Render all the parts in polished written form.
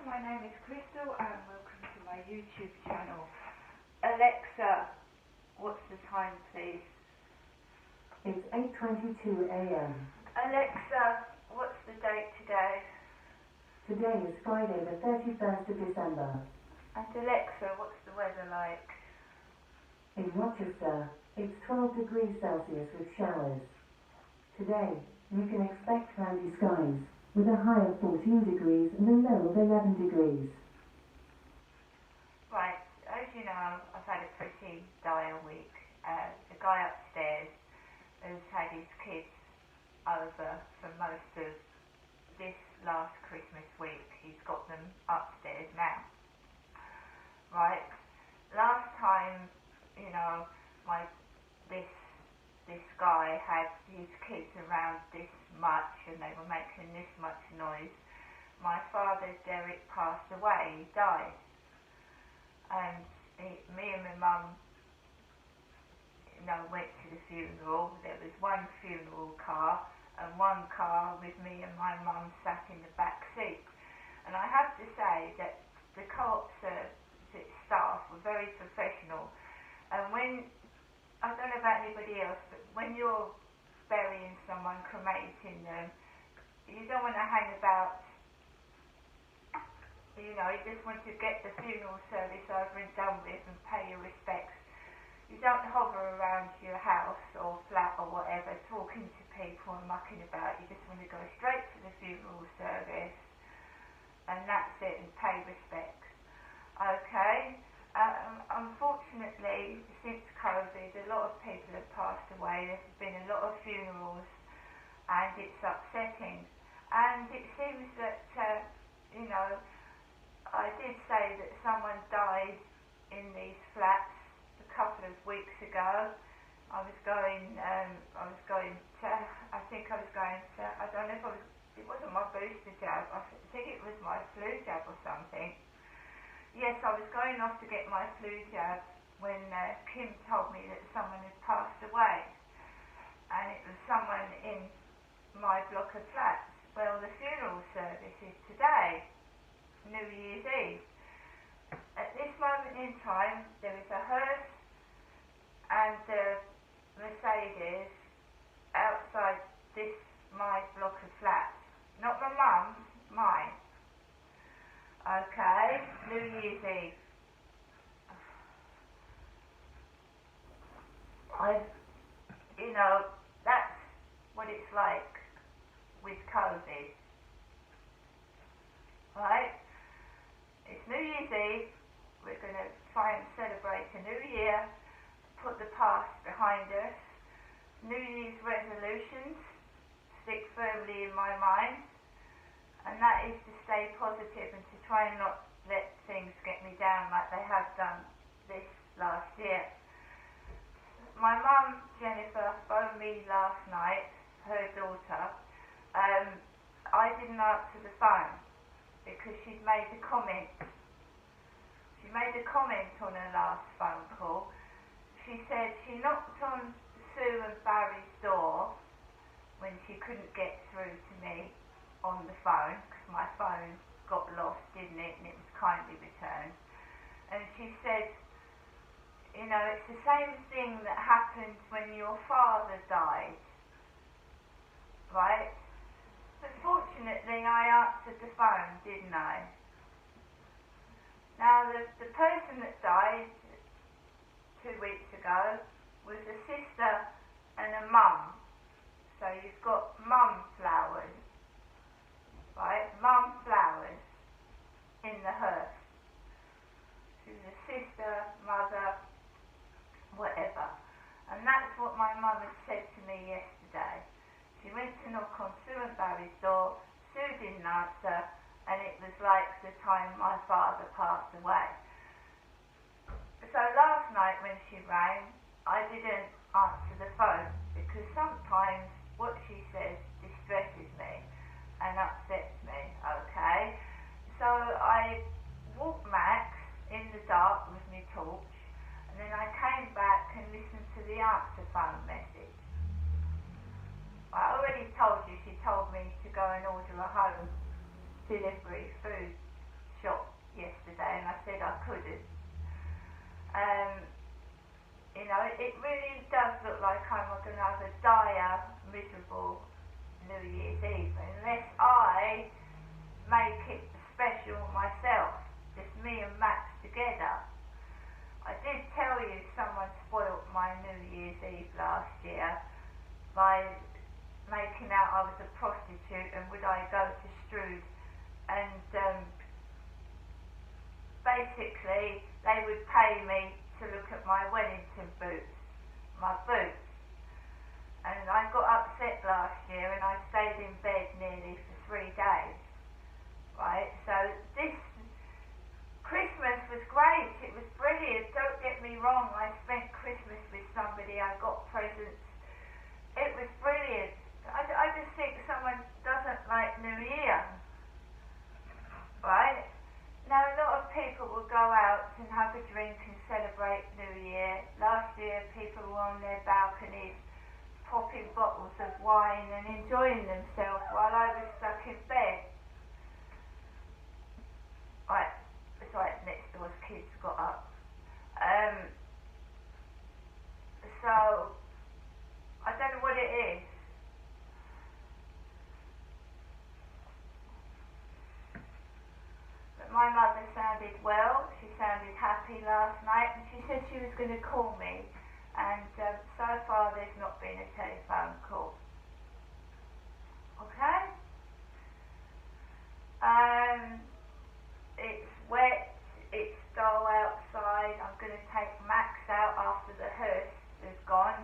my name is Crystal and welcome to my YouTube channel. Alexa, what's the time please? It's 8:22 a.m. Alexa, what's the date today? Today is Friday the 31st of December. And Alexa, what's the weather like? In Rochester, it's 12 degrees Celsius with showers. Today, you can expect cloudy skies, with a high of 14 degrees and a low of 11 degrees. Right, as you know, I've had a pretty dire week. The guy upstairs has had his kids over for most of this last Christmas week. He's got them upstairs now. Right, last time, you know, this guy had his kids around this much and they were making this much noise. My father, Derek, passed away. He died. And me and my mum, you know, went to the funeral. There was one funeral car and one car with me and my mum sat in the back seat. And I have to say that the co-op staff were very professional. And when, I don't know about anybody else, but when you're burying someone, cremating them, you don't want to hang about, you know, you just want to get the funeral service over and done with and pay your respects. You don't hover around your house or flat or whatever talking to people and mucking about. You just want to go straight to the funeral service and that's it, and pay respects. Okay? Unfortunately, since COVID, a lot of people have passed away. There's been a lot of funerals, and it's upsetting. And it seems that, you know, I did say that someone died in these flats a couple of weeks ago. I was going to, I don't know if it wasn't my booster jab. I think it was my flu jab or something. Yes, I was going off to get my flu jab when Kim told me that someone had passed away, and it was someone in my block of flats. Well, the funeral service is today, New Year's Eve. At this moment in time, there is a hearse and a Mercedes outside my block of flats. Not my mum's, mine. Okay, New Year's Eve. You know, that's what it's like with COVID. Right? It's New Year's Eve. We're going to try and celebrate a new year, put the past behind us. New Year's resolutions stick firmly in my mind. And that is to stay positive and to try and not let things get me down like they have done this last year. My mum, Jennifer, phoned me last night, her daughter. I didn't answer the phone because she'd made a comment. She made a comment on her last phone call. She said she knocked on Sue and Barry's door when she couldn't get through to me on the phone, because my phone got lost, didn't it, and it was kindly returned. And she said, you know, it's the same thing that happened when your father died, right? But fortunately I answered the phone, didn't I? Now the person that died 2 weeks ago was a sister and a mum. So you've got mum flowers. Right, mum flowers in the hearse. She was a sister, mother, whatever. And that's what my mum had said to me yesterday. She went to knock on Sue and Barry's door. Sue didn't answer, and it was like the time my father passed away. So last night when she rang, I didn't answer the phone because sometimes what she says distresses me and upsets me, okay? So I walked Max in the dark with my torch, and then I came back and listened to the answer phone message. I already told you she told me to go and order a home delivery food like I'm going to have a dire, miserable New Year's Eve unless I make it special myself, just me and Max together. I did tell you someone spoilt my New Year's Eve last year by making out I was a prostitute and would I go to Strood, and basically they would pay me to look at my Wellington boots, my boots. And I got upset last year and I stayed in bed nearly for 3 days. Right, so this Christmas was great, it was brilliant, don't get me wrong, I spent Christmas with somebody, I got presents, it was brilliant. I just think someone doesn't like New Year, right? Now a lot of people will go out and have a drink and celebrate New Year. Last year people were on their balconies popping bottles of wine and enjoying themselves while I was stuck in bed. Right, it's like next door's kids got up. So I don't know what it is. But my mother sounded well, she sounded happy last night, and she said she was going to call me. And so far there's not been a telephone call. Okay? It's wet, it's dull outside. I'm going to take Max out after the hearse is gone.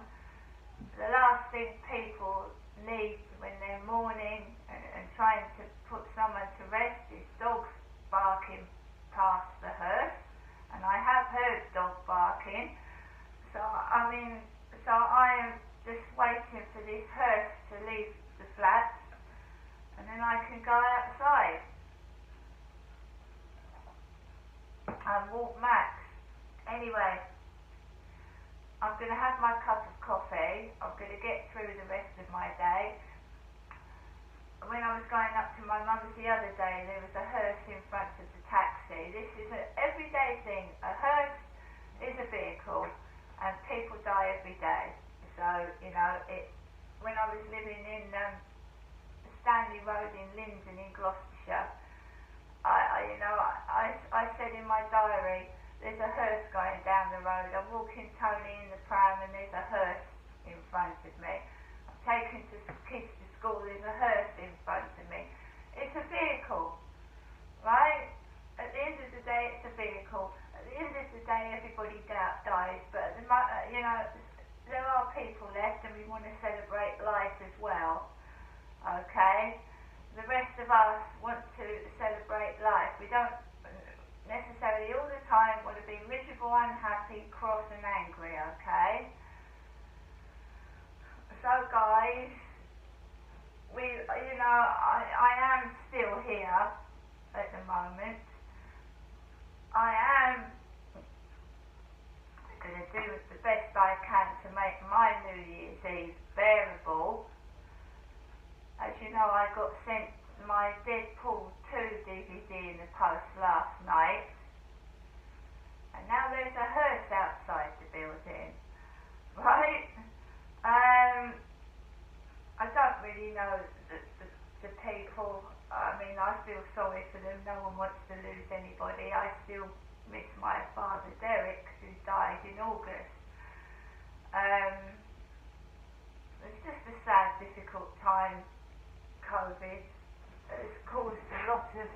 The last thing people need when they're mourning and trying to put someone to rest is dogs barking past the hearse. And I have heard dog barking. So I am just waiting for this hearse to leave the flats, and then I can go outside and walk Max. Anyway, I'm going to have my cup of coffee. I'm going to get through the rest of my day. When I was going up to my mum's the other day, there was a hearse in front of the taxi. This is an everyday thing. A hearse is a vehicle, and people die every day. So, you know, when I was living in Stanley Road in Linden in Gloucestershire, I said in my diary, there's a hearse going down the road. I'm walking Tony in the pram and there's a hearse in front of me. I'm taking kids to school, there's a hearse in front of me. It's a vehicle, right? At the end of the day, it's a vehicle. At the end of the day, everybody dies, but there are people left, and we want to celebrate life as well. Okay? The rest of us want to celebrate life. We don't necessarily all the time want to be miserable, unhappy, cross and angry, okay? So guys, I am still here at the moment. I am going to do the best I can to make my New Year's Eve bearable. As you know, I got sent my Deadpool 2 DVD in the post last night, and now there's a hearse outside the building, right? I don't really know the people. I mean, I feel sorry for them. No one wants to lose anybody. I still miss my father Derek, who died in August. It's just a sad, difficult time. COVID has caused a lot of